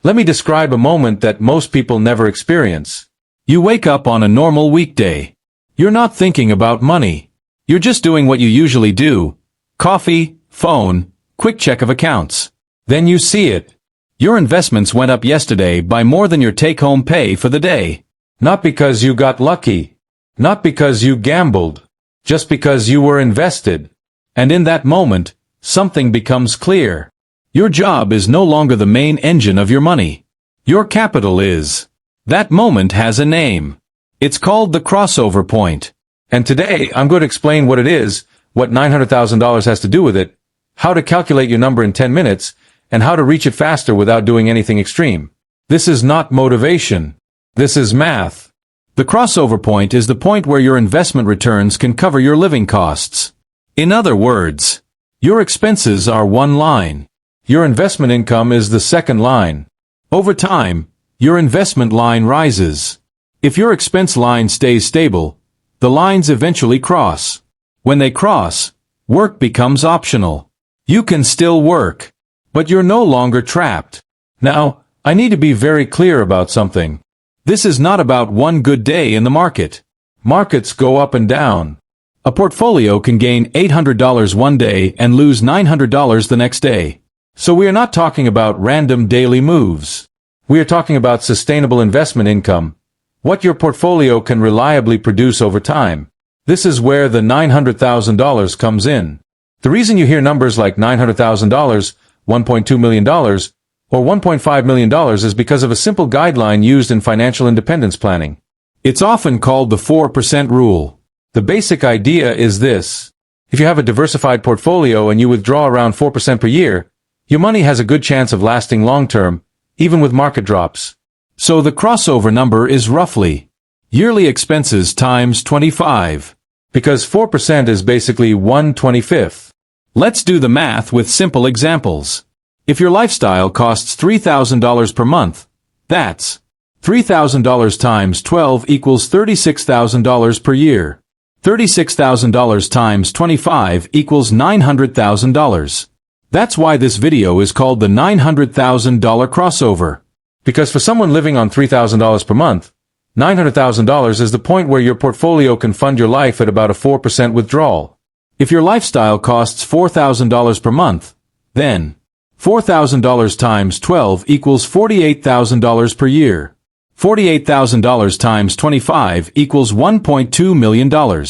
Let me describe a moment that most people never experience. You wake up on a normal weekday. You're not thinking about money. You're just doing what you usually do. Coffee, phone, quick check of accounts. Then you see it. Your investments went up yesterday by more than your take-home pay for the day. Not because you got lucky. Not because you gambled. Just because you were invested. And in that moment, something becomes clear. Your job is no longer the main engine of your money. Your capital is. That moment has a name. It's called the crossover point. And today, I'm going to explain what it is, what $900,000 has to do with it, how to calculate your number in 10 minutes, and how to reach it faster without doing anything extreme. This is not motivation. This is math. The crossover point is the point where your investment returns can cover your living costs. In other words, your expenses are one line. Your investment income is the second line. Over time, your investment line rises. If your expense line stays stable, the lines eventually cross. When they cross, work becomes optional. You can still work, but you're no longer trapped. Now, I need to be very clear about something. This is not about one good day in the market. Markets go up and down. A portfolio can gain $800 one day and lose $900 the next day. So we are not talking about random daily moves. We are talking about sustainable investment income, what your portfolio can reliably produce over time. This is where the $900,000 comes in. The reason you hear numbers like $900,000, $1.2 million, or $1.5 million is because of a simple guideline used in financial independence planning. It's often called the 4% rule. The basic idea is this. If you have a diversified portfolio and you withdraw around 4% per year, your money has a good chance of lasting long-term, even with market drops. So the crossover number is roughly yearly expenses times 25, because 4% is basically 1/25. Let's do the math with simple examples. If your lifestyle costs $3,000 per month, that's $3,000 times 12 equals $36,000 per year. $36,000 times 25 equals $900,000. That's why this video is called the $900,000 crossover. Because for someone living on $3,000 per month, $900,000 is the point where your portfolio can fund your life at about a 4% withdrawal. If your lifestyle costs $4,000 per month, then $4,000 times 12 equals $48,000 per year. $48,000 times 25 equals $1.2 million.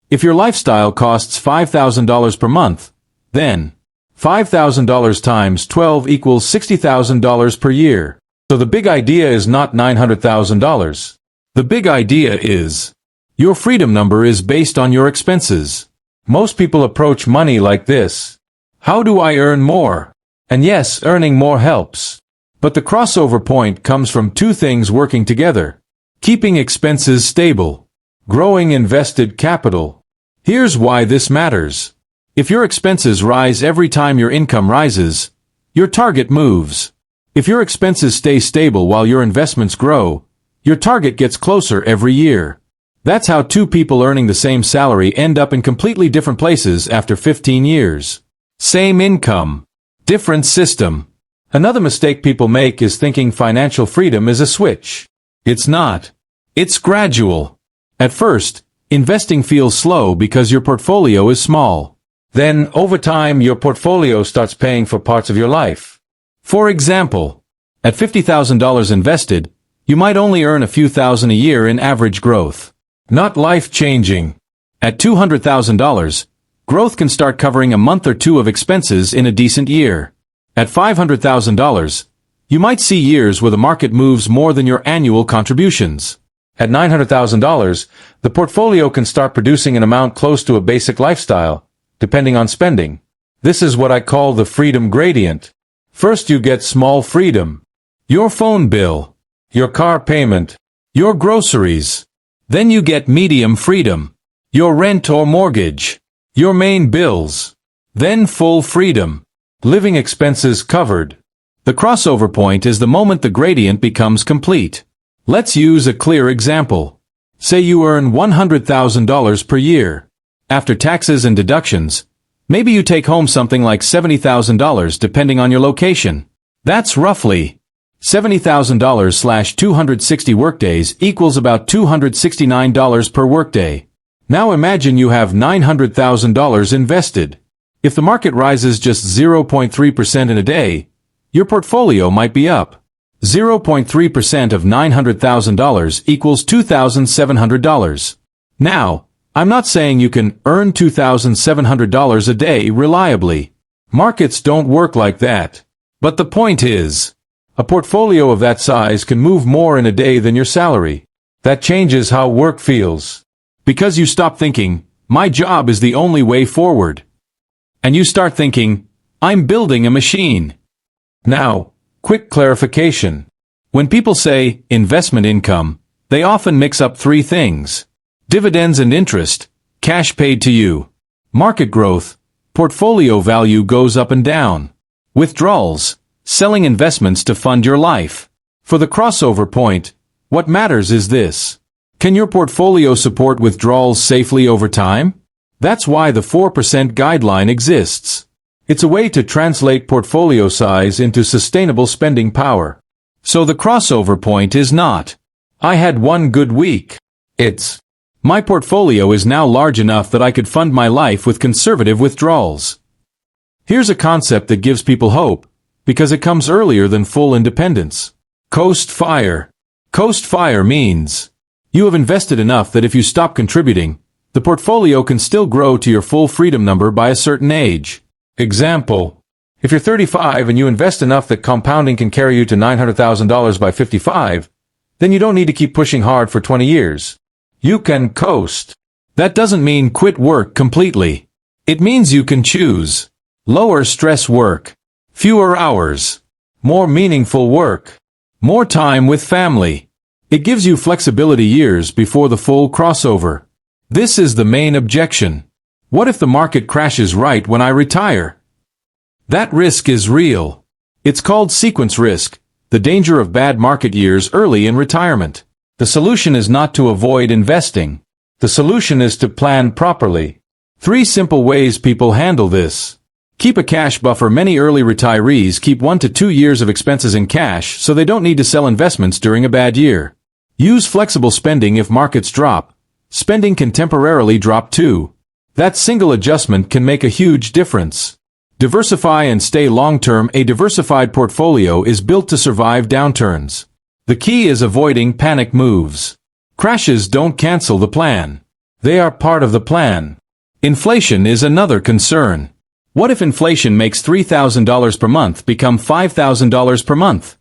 If your lifestyle costs $5,000 per month, then $5,000 times 12 equals $60,000 per year. So the big idea is not $900,000. The big idea is, your freedom number is based on your expenses. Most people approach money like this. How do I earn more? And yes, earning more helps. But the crossover point comes from two things working together. Keeping expenses stable. Growing invested capital. Here's why this matters. If your expenses rise every time your income rises, your target moves. If your expenses stay stable while your investments grow, your target gets closer every year. That's how two people earning the same salary end up in completely different places after 15 years. Same income. Different system. Another mistake people make is thinking financial freedom is a switch. It's not. It's gradual. At first, investing feels slow because your portfolio is small. Then, over time, your portfolio starts paying for parts of your life. For example, at $50,000 invested, you might only earn a few thousand a year in average growth. Not life-changing. At $200,000, growth can start covering a month or two of expenses in a decent year. At $500,000, you might see years where the market moves more than your annual contributions. At $900,000, the portfolio can start producing an amount close to a basic lifestyle, depending on spending. This is what I call the freedom gradient. First you get small freedom. Your phone bill. Your car payment. Your groceries. Then you get medium freedom. Your rent or mortgage. Your main bills. Then full freedom. Living expenses covered. The crossover point is the moment the gradient becomes complete. Let's use a clear example. Say you earn $100,000 per year. After taxes and deductions, maybe you take home something like $70,000 depending on your location. That's roughly $70,000/260 workdays equals about $269 per workday. Now imagine you have $900,000 invested. If the market rises just 0.3% in a day, your portfolio might be up. 0.3% of $900,000 equals $2,700. Now, I'm not saying you can earn $2,700 a day reliably. Markets don't work like that. But the point is, a portfolio of that size can move more in a day than your salary. That changes how work feels. Because you stop thinking, my job is the only way forward. And you start thinking, I'm building a machine. Now, quick clarification. When people say investment income, they often mix up three things: dividends and interest, cash paid to you; market growth, portfolio value goes up and down; withdrawals, selling investments to fund your life. For the crossover point, what matters is this: can your portfolio support withdrawals safely over time? That's why the 4% guideline exists. It's a way to translate portfolio size into sustainable spending power. So the crossover point is not, I had one good week. It's, my portfolio is now large enough that I could fund my life with conservative withdrawals. Here's a concept that gives people hope, because it comes earlier than full independence. Coast Fire. Coast Fire means, you have invested enough that if you stop contributing, the portfolio can still grow to your full freedom number by a certain age. Example: if you're 35 and you invest enough that compounding can carry you to $900,000 by 55, then you don't need to keep pushing hard for 20 years. You can coast. That doesn't mean quit work completely. It means you can choose lower stress work, fewer hours, more meaningful work, more time with family. It gives you flexibility years before the full crossover. This is the main objection. What if the market crashes right when I retire? That risk is real. It's called sequence risk, the danger of bad market years early in retirement. The solution is not to avoid investing. The solution is to plan properly. 3 simple ways people handle this. Keep a cash buffer. Many early retirees keep 1 to 2 years of expenses in cash so they don't need to sell investments during a bad year. Use flexible spending if markets drop. Spending can temporarily drop too. That single adjustment can make a huge difference. Diversify and stay long-term. A diversified portfolio is built to survive downturns. The key is avoiding panic moves. Crashes don't cancel the plan. They are part of the plan. Inflation is another concern. What if inflation makes $3,000 per month become $5,000 per month?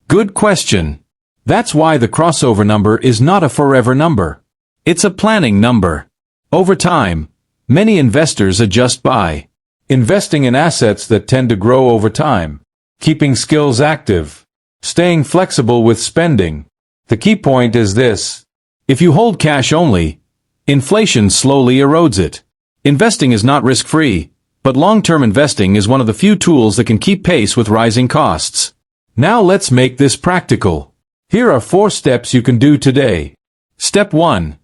Good question. That's why the crossover number is not a forever number. It's a planning number. Over time, many investors adjust by investing in assets that tend to grow over time, keeping skills active, staying flexible with spending. The key point is this: if you hold cash only, inflation slowly erodes it. Investing is not risk-free, but long-term investing is one of the few tools that can keep pace with rising costs. Now let's make this practical. Here are 4 steps you can do today. Step 1.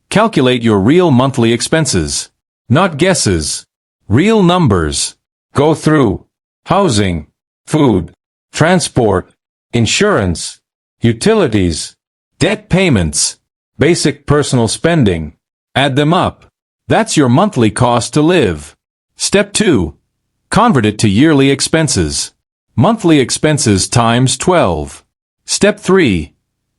Calculate your real monthly expenses. Not guesses. Real numbers. Go through housing, food, transport, insurance, utilities, debt payments, basic personal spending. Add them up. That's your monthly cost to live. Step 2. Convert it to yearly expenses. Monthly expenses times 12. Step 3.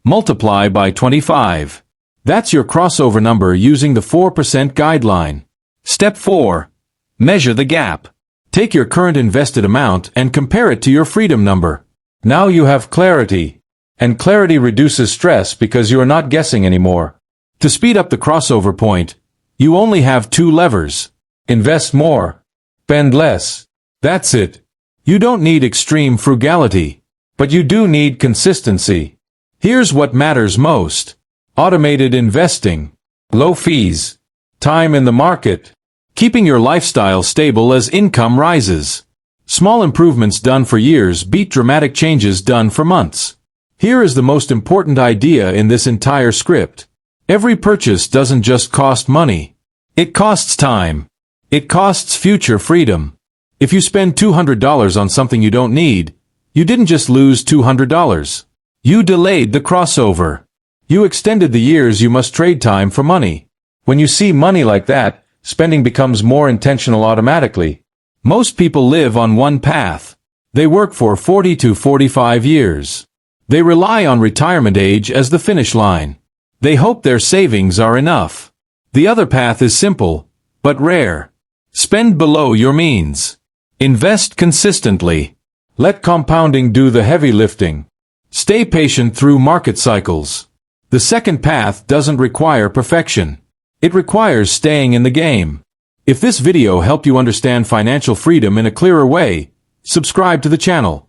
Multiply by 25. That's your crossover number using the 4% guideline. Step 4. Measure the gap. Take your current invested amount and compare it to your freedom number. Now you have clarity. And clarity reduces stress because you are not guessing anymore. To speed up the crossover point, you only have 2 levers. Invest more. Spend less. That's it. You don't need extreme frugality. But you do need consistency. Here's what matters most. Automated investing. Low fees. Time in the market. Keeping your lifestyle stable as income rises. Small improvements done for years beat dramatic changes done for months. Here is the most important idea in this entire script. Every purchase doesn't just cost money. It costs time. It costs future freedom. If you spend $200 on something you don't need, You didn't just lose $200. You delayed the crossover. You extended the years you must trade time for money. When you see money like that, spending becomes more intentional automatically. Most people live on one path. They work for 40 to 45 years. They rely on retirement age as the finish line. They hope their savings are enough. The other path is simple, but rare. Spend below your means. Invest consistently. Let compounding do the heavy lifting. Stay patient through market cycles. The second path doesn't require perfection. It requires staying in the game. If this video helped you understand financial freedom in a clearer way, subscribe to the channel.